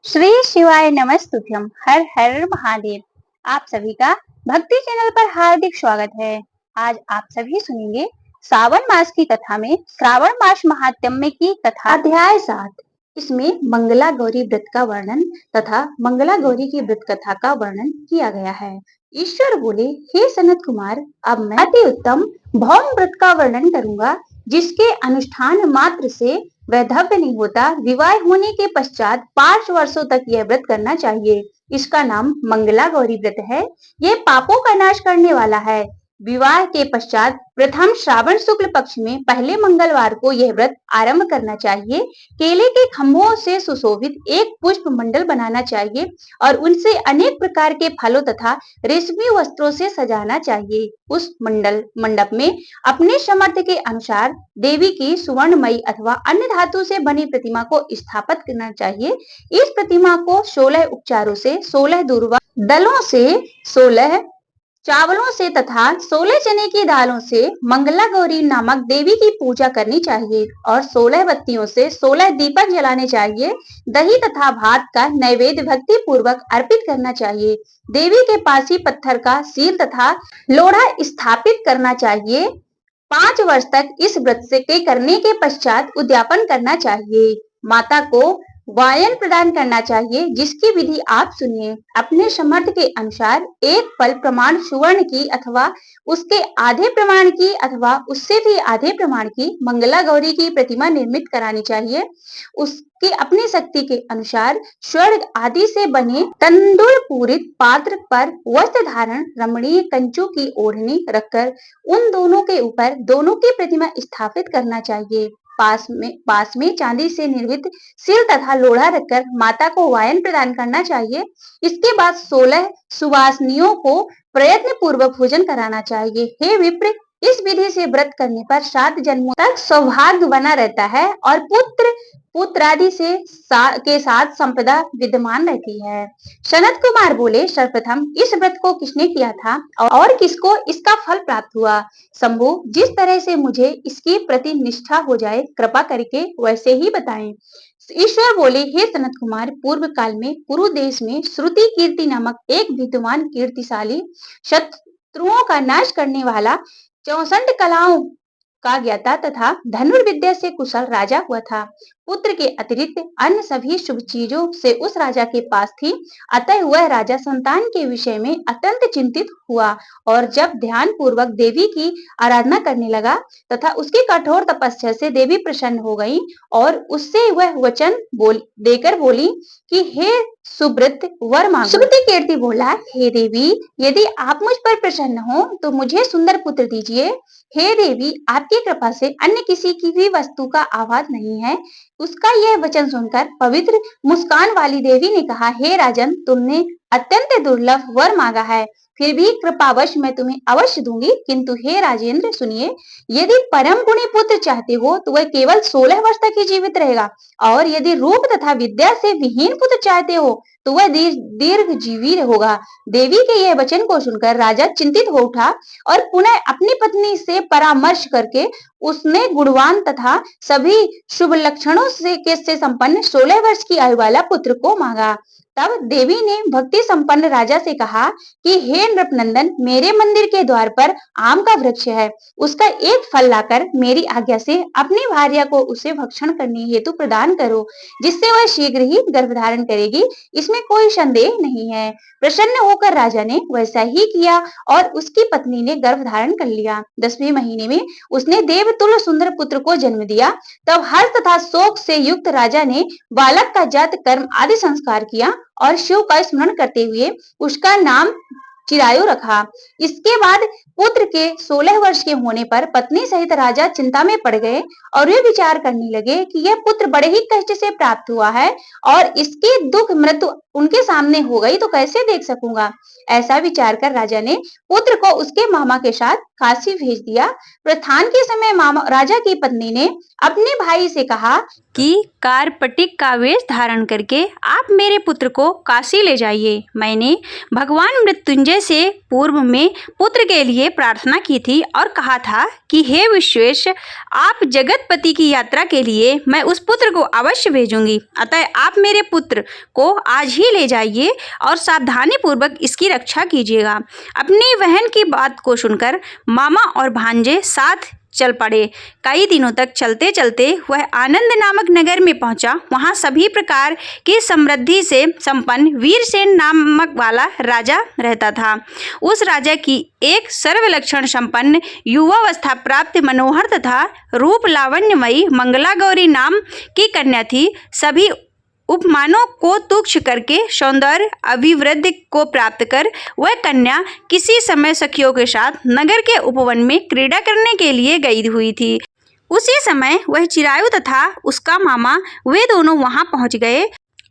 श्री शिवाय नमस्तुभ्यम। हर हर महादेव। आप सभी का भक्ति चैनल पर हार्दिक स्वागत है। आज आप सभी सुनेंगे श्रावण मास की कथा में श्रावण मास महात्म्य की कथा अध्याय 7। इसमें मंगला गौरी व्रत का वर्णन तथा मंगला गौरी की व्रत कथा का वर्णन किया गया है। ईश्वर बोले, हे सनत कुमार, अब मैं अति उत्तम भौम व्रत का वर्णन करूंगा, जिसके अनुष्ठान मात्र से वैधव्य नहीं होता। विवाह होने के पश्चात 5 वर्षों तक यह व्रत करना चाहिए। इसका नाम मंगला गौरी व्रत है। ये पापों का नाश करने वाला है। विवाह के पश्चात प्रथम श्रावण शुक्ल पक्ष में पहले मंगलवार को यह व्रत आरंभ करना चाहिए। केले के खंभों से सुशोभित एक पुष्प मंडल बनाना चाहिए और उनसे अनेक प्रकार के फलों तथा रेशमी वस्त्रों से सजाना चाहिए। उस मंडप में अपने सामर्थ्य के अनुसार देवी की सुवर्णमयी अथवा अन्य धातु से बनी प्रतिमा को स्थापित करना चाहिए। इस प्रतिमा को 16 उपचारों से, 16 दूर्वा दलों से, 16 चावलों से तथा 16 चने की दालों से मंगला गौरी नामक देवी की पूजा करनी चाहिए और 16 बत्तियों से 16 दीपक जलाने चाहिए। दही तथा भात का नैवेद्य भक्ति पूर्वक अर्पित करना चाहिए। देवी के पास ही पत्थर का सील तथा लोढ़ा स्थापित करना चाहिए। 5 वर्ष तक इस व्रत से के करने के पश्चात उद्यापन करना चाहिए। माता को वायन प्रदान करना चाहिए, जिसकी विधि आप सुनिए। अपने सामर्थ्य के अनुसार एक फल प्रमाण सुवर्ण की अथवा उसके आधे प्रमाण की अथवा उससे भी आधे प्रमाण की मंगला गौरी की प्रतिमा निर्मित करानी चाहिए। उसकी अपनी शक्ति के अनुसार स्वर्ण आदि से बने तंदुल पूरित पात्र पर वस्त्र धारण रमणीय कंचों की ओढ़नी रखकर उन दोनों के ऊपर दोनों की प्रतिमा स्थापित करना चाहिए। पास में चांदी से निर्मित सिल तथा लोढ़ा रखकर माता को वायन प्रदान करना चाहिए। इसके बाद 16 सुवासिनियों को प्रयत्न पूर्वक भोजन कराना चाहिए। हे विप्र, इस विधि से व्रत करने पर 7 जन्मों तक सौभाग्य बना रहता है और पुत्रादि के साथ संपदा विद्यमान रहती है। सनत कुमार बोले, सर्वप्रथम इस व्रत को किसने किया था और किसको इसका फल प्राप्त हुआ? शंभु, जिस तरह से मुझे इसकी प्रति निष्ठा हो जाए, कृपा करके वैसे ही बताएं। ईश्वर बोले, हे सनत कुमार, पूर्व काल में कुरु देश में श्रुति कीर्ति नामक एक विद्वान कीर्तिशाली शत्रुओं का नाश करने वाला 64 कलाओं का ज्ञाता तथा धनुर्विद्या से कुशल राजा हुआ था। पुत्र के अतिरिक्त अन्य सभी शुभ चीजों से उस राजा के पास थी। अतः वह राजा संतान के विषय में अत्यंत चिंतित हुआ और जब ध्यान पूर्वक देवी की आराधना करने लगा तथा उसकी कठोर तपस्या से देवी प्रसन्न हो गई और उससे वह वचन देकर बोली कि हे सुब्रत, वर मांगो। सुब्रत कीर्ति बोला, हे देवी, यदि आप मुझ पर प्रसन्न हो तो मुझे सुंदर पुत्र दीजिए। हे देवी, आपकी कृपा से अन्य किसी की भी वस्तु का आवाज नहीं है। उसका यह वचन सुनकर पवित्र मुस्कान वाली देवी ने कहा, हे राजन, तुमने अत्यंत दुर्लभ वर मांगा है, फिर भी कृपावश मैं तुम्हें अवश्य दूंगी। किंतु हे राजेंद्र, सुनिए, यदि परम गुणी पुत्र चाहते हो तो वह केवल 16 वर्ष तक ही जीवित रहेगा और यदि रूप तथा विद्या से विहीन पुत्र चाहते हो तो वह दीर्घ जीवी होगा। देवी के यह वचन को सुनकर राजा चिंतित हो उठा और पुनः अपनी पत्नी से परामर्श करके उसने गुणवान तथा सभी शुभ लक्षणों से संपन्न 16 वर्ष की आयु वाला पुत्र को मांगा। तब देवी ने भक्ति संपन्न राजा से कहा कि हे नृपनंदन, मेरे मंदिर के द्वार पर आम का वृक्ष है, उसका एक फल लाकर मेरी आज्ञा से अपनी भार्या को उसे भक्षण करने हेतु प्रदान करो, जिससे वह शीघ्र ही गर्भधारण करेगी। इसमें कोई संदेह नहीं है। प्रसन्न होकर राजा ने वैसा ही किया और उसकी पत्नी ने गर्भधारण कर लिया। 10वें महीने में उसने देवतुल्य सुंदर पुत्र को जन्म दिया। तब हर्ष तथा शोक से युक्त राजा ने बालक का जात कर्म आदि संस्कार किया और शिव का स्मरण करते हुए उसका नाम चिरायु रखा। इसके बाद पुत्र के 16 वर्ष के होने पर पत्नी सहित राजा चिंता में पड़ गए और वे विचार करने लगे कि यह पुत्र बड़े ही कष्ट से प्राप्त हुआ है और इसकी दुख मृत्यु उनके सामने हो गई तो कैसे देख सकूंगा। ऐसा विचार कर राजा ने पुत्र को उसके मामा के साथ काशी भेज दिया। प्रस्थान के समय मामा राजा की पत्नी ने अपने भाई से कहा कि कार्पटिक का वेश धारण करके आप मेरे पुत्र को काशी ले जाइए। मैंने भगवान मृत्युंजय से पूर्व में पुत्र के लिए प्रार्थना की थी और कहा था कि हे विश्वेश, आप जगतपति की यात्रा के लिए मैं उस पुत्र को अवश्य भेजूंगी। अतः आप मेरे पुत्र को आज ही ले जाइए और सावधानी पूर्वक इसकी रक्षा कीजिएगा। अपनी बहन की बात को सुनकर मामा और भांजे साथ चल पड़े। कई दिनों तक चलते चलते वह आनंद नामक नगर में पहुंचा। वहां सभी प्रकार की समृद्धि से संपन्न वीरसेन नामक वाला राजा रहता था। उस राजा की एक सर्वलक्षण संपन्न युवावस्था प्राप्त मनोहर तथा रूप लावण्यमयी मंगला गौरी नाम की कन्या थी। सभी उपमानों को तुच्छ करके सौंदर्य अभिवृद्धि को प्राप्त कर वह कन्या किसी समय सखियों के साथ नगर के उपवन में क्रीड़ा करने के लिए गई हुई थी। उसी समय वह चिरायु तथा उसका मामा वे दोनों वहां पहुंच गए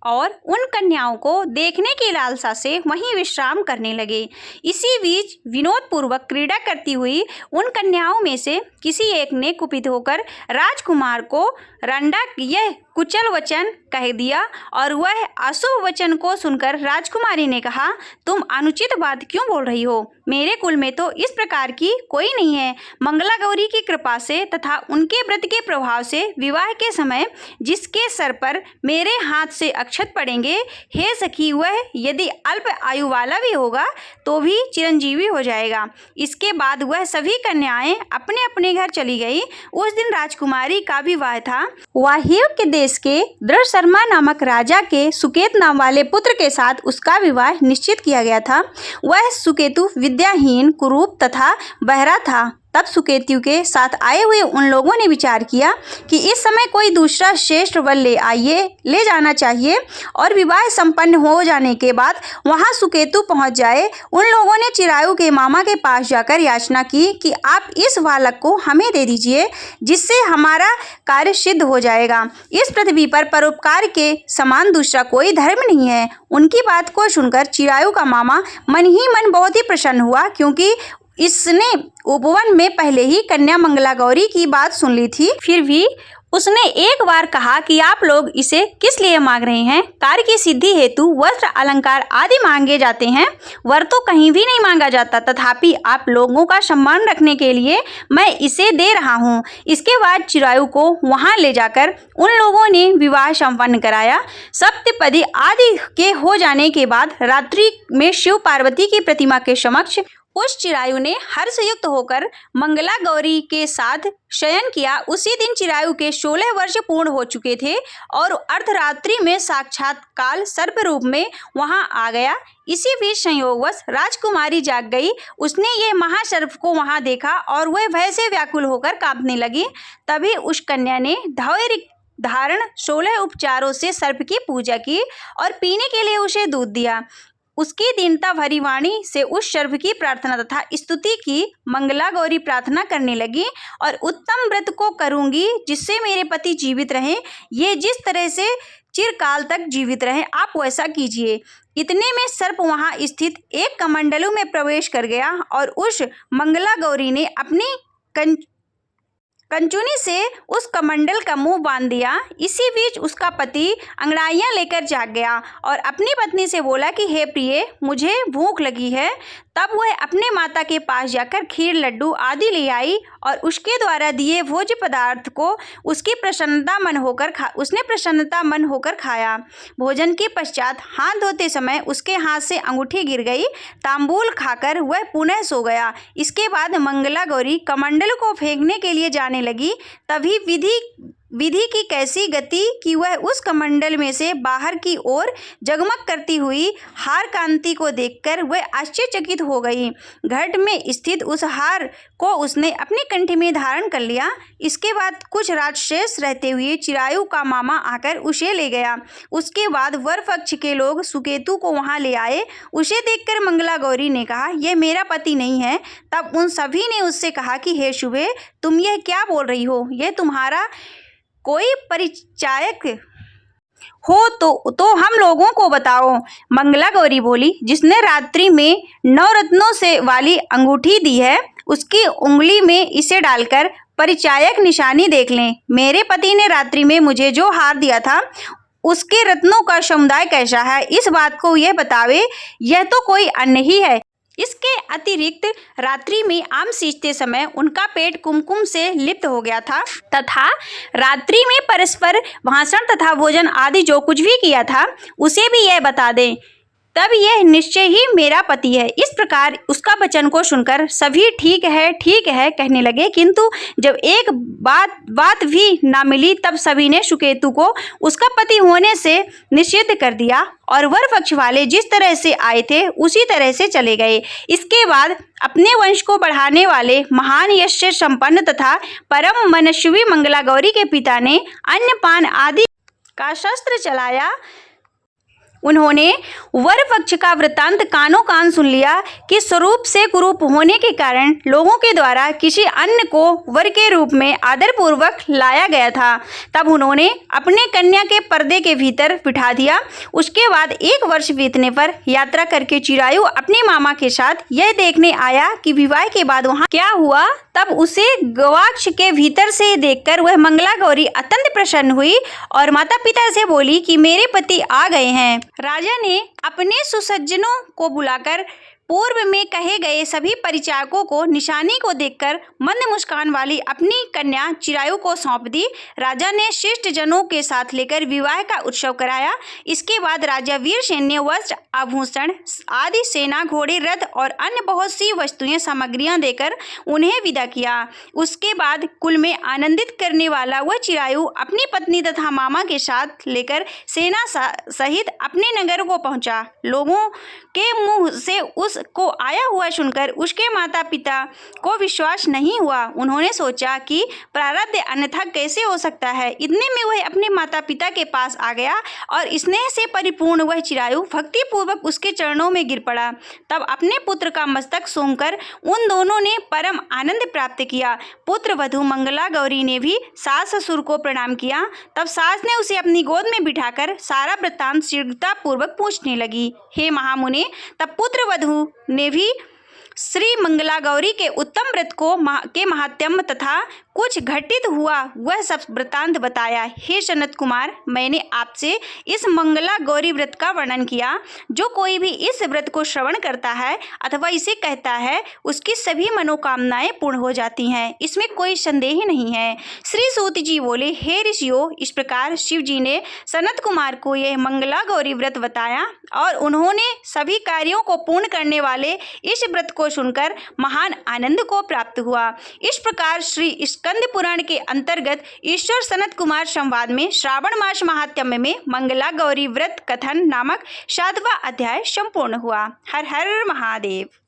और उन कन्याओं को देखने की लालसा से वहीं विश्राम करने लगे। इसी बीच विनोद पूर्वक क्रीड़ा करती हुई उन कन्याओं में से किसी एक ने कुपित होकर राजकुमार को रंडा यह कुचल वचन कह दिया और वह अशुभ वचन को सुनकर राजकुमारी ने कहा, तुम अनुचित बात क्यों बोल रही हो? मेरे कुल में तो इस प्रकार की कोई नहीं है। मंगला गौरी की कृपा से तथा उनके व्रत के प्रभाव से विवाह के समय जिसके सर पर मेरे हाथ से अक्षत पड़ेंगे, हे सखी, वह यदि अल्प आयु वाला भी होगा तो भी चिरंजीवी हो जाएगा। इसके बाद वह सभी कन्याएं अपने अपने घर चली गई। उस दिन राजकुमारी का विवाह था। वाहिव के देश के दृढ़शर्मा नामक राजा के सुकेत नाम वाले पुत्र के साथ उसका विवाह निश्चित किया गया था। वह सुकेतु विद्याहीन, कुरूप तथा बहरा था। तब सुकेतु के साथ आए हुए उन लोगों ने विचार किया कि इस समय कोई दूसरा श्रेष्ठ वर ले जाना चाहिए और विवाह संपन्न हो जाने के बाद वहां सुकेतु पहुंच जाए। उन लोगों ने चिरायु के मामा के पास जाकर याचना की कि आप इस बालक को हमें दे दीजिए, जिससे हमारा कार्य सिद्ध हो जाएगा। इस पृथ्वी पर परोपकार के समान दूसरा कोई धर्म नहीं है। उनकी बात को सुनकर चिरायु का मामा मन ही मन बहुत ही प्रसन्न हुआ, क्योंकि इसने उपवन में पहले ही कन्या मंगला गौरी की बात सुन ली थी। फिर भी उसने एक बार कहा कि आप लोग इसे किस लिए मांग रहे हैं? कार्य की सिद्धि हेतु वस्त्र, अलंकार आदि मांगे जाते हैं, वर तो कहीं भी नहीं मांगा जाता। तथापि आप लोगों का सम्मान रखने के लिए मैं इसे दे रहा हूँ। इसके बाद चिरायु को वहां ले जाकर उन लोगों ने विवाह संपन्न कराया। सप्तपदी आदि के हो जाने के बाद रात्रि में शिव पार्वती की प्रतिमा के समक्ष उस चिरायु ने हर्षयुक्त होकर मंगला गौरी के साथ शयन किया। उसी दिन चिरायु के 16 वर्ष पूर्ण हो चुके थे और अर्धरात्रि में साक्षात काल सर्प रूप में वहां आ गया। इसी बीच संयोगवश राजकुमारी जाग गई। उसने ये महासर्प को वहां देखा और वह भय से व्याकुल होकर कांपने लगी। तभी उस कन्या ने धैर्य धारण 16 उपचारों से सर्प की पूजा की और पीने के लिए उसे दूध दिया। उसकी दीनता भरी वाणी से उस सर्प की प्रार्थना तथा स्तुति की। मंगला गौरी प्रार्थना करने लगी और उत्तम व्रत को करूंगी जिससे मेरे पति जीवित रहें। ये जिस तरह से चिरकाल तक जीवित रहें, आप वैसा कीजिए। इतने में सर्प वहां स्थित एक कमंडलू में प्रवेश कर गया और उस मंगला गौरी ने अपनी कंचुनी से उस कमंडल का मुंह बांध दिया। इसी बीच उसका पति अंगड़ाइयां लेकर जाग गया और अपनी पत्नी से बोला कि हे प्रिय, मुझे भूख लगी है। तब वह अपने माता के पास जाकर खीर, लड्डू आदि ले आई और उसके द्वारा दिए भोज्य पदार्थ को उसने प्रसन्नता मन होकर खाया। भोजन के पश्चात हाथ धोते समय उसके हाथ से अंगूठी गिर गई। तांबूल खाकर वह पुनः सो गया। इसके बाद मंगला गौरी कमंडल को फेंकने के लिए जाने लगी। तभी विधि की कैसी गति कि वह उस कमंडल में से बाहर की ओर जगमग करती हुई हार कांति को देखकर वह आश्चर्यचकित हो गई। घट में स्थित उस हार को उसने अपनी कंठी में धारण कर लिया। इसके बाद कुछ राजशेष रहते हुए चिरायु का मामा आकर उसे ले गया। उसके बाद वर पक्ष के लोग सुकेतु को वहां ले आए। उसे देखकर मंगला गौरी ने कहा, यह मेरा पति नहीं है। तब उन सभी ने उससे कहा कि हे शुभे, तुम यह क्या बोल रही हो? यह तुम्हारा कोई परिचायक हो तो हम लोगों को बताओ। मंगला गौरी बोली, जिसने रात्रि में 9 रत्नों से वाली अंगूठी दी है, उसकी उंगली में इसे डालकर परिचायक निशानी देख लें। मेरे पति ने रात्रि में मुझे जो हार दिया था उसके रत्नों का समुदाय कैसा है, इस बात को यह बतावे। यह तो कोई अन्य ही है। इसके अतिरिक्त रात्रि में आम सींचते समय उनका पेट कुमकुम से लिप्त हो गया था तथा रात्रि में परस्पर भाषण तथा भोजन आदि जो कुछ भी किया था उसे भी यह बता दें, तब यह निश्चय ही मेरा पति है। इस प्रकार उसका वचन को सुनकर सभी ठीक है कहने लगे, किंतु जब एक बात भी ना मिली तब सभी ने सुकेतु को उसका पति होने से निषिद्ध कर दिया और वर पक्ष वाले जिस तरह से आए थे उसी तरह से चले गए। इसके बाद अपने वंश को बढ़ाने वाले महान यश से संपन्न तथा परम मनस्वी मंगला गौरी के पिता ने अन्नपान आदि का शस्त्र चलाया। उन्होंने वर पक्ष का वृत्तांत कानों कान सुन लिया कि स्वरूप से कुरूप होने के कारण लोगों के द्वारा किसी अन्य को वर के रूप में आदरपूर्वक लाया गया था। तब उन्होंने अपने कन्या के पर्दे के भीतर बिठा दिया। उसके बाद 1 वर्ष बीतने पर यात्रा करके चिरायु अपने मामा के साथ यह देखने आया कि विवाह के बाद वहाँ क्या हुआ। तब उसे गवाक्ष के भीतर से देखकर वह मंगला गौरी अत्यंत प्रसन्न हुई और माता पिता से बोली कि मेरे पति आ गए हैं। राजा ने अपने सुसज्जनों को बुलाकर पूर्व में कहे गए सभी परिचारकों को निशानी को देखकर मंद मुस्कान वाली अपनी कन्या चिरायु को सौंप दी। राजा ने शिष्ट जनों के साथ लेकर विवाह का उत्सव कराया। इसके बाद राजा वीर सैन्य वस्त्र आभूषण आदि सेना घोड़े रथ और अन्य बहुत सी वस्तुएं सामग्रियां देकर उन्हें विदा किया। उसके बाद कुल में आनंदित करने वाला वह चिरायु अपनी पत्नी तथा मामा के साथ लेकर सेना सहित अपने नगर को पहुंचा। लोगों के मुंह से उसको आया हुआ सुनकर उसके माता पिता को विश्वास नहीं हुआ। उन्होंने सोचा कि प्रारब्ध अन्यथा कैसे हो सकता है। इतने में वह अपने माता पिता के पास आ गया और स्नेह से परिपूर्ण वह चिरायु भक्ति पूर्वक उसके चरणों में गिर पड़ा। तब अपने पुत्र का मस्तक सूंघकर उन दोनों ने परम आनंद प्राप्त किया। पुत्र वधू मंगला गौरी ने भी सास ससुर को प्रणाम किया। तब सास ने उसे अपनी गोद में बिठाकर सारा वृत्तांत शीघ्रता पूर्वक पूछने लगी। हे महामुने, तब पुत्र वधू ने भी श्री मंगला गौरी के उत्तम व्रत के महात्म्य तथा कुछ घटित हुआ वह सब वृत्तांत बताया। हे सनत कुमार, मैंने आपसे इस मंगला गौरी व्रत का वर्णन किया। जो कोई भी इस व्रत को श्रवण करता है अथवा इसे कहता है उसकी सभी मनोकामनाएं पूर्ण हो जाती हैं, इसमें कोई संदेह नहीं है। श्री सूत जी बोले, हे ऋषियों, इस प्रकार शिव जी ने सनत कुमार को यह मंगला गौरी व्रत बताया और उन्होंने सभी कार्यों को पूर्ण करने वाले इस व्रत को सुनकर महान आनंद को प्राप्त हुआ। इस प्रकार श्री स्कंद पुराण के अंतर्गत ईश्वर सनत कुमार संवाद में श्रावण मास महात्म्य में मंगला गौरी व्रत कथन नामक 7वां अध्याय संपूर्ण हुआ। हर हर महादेव।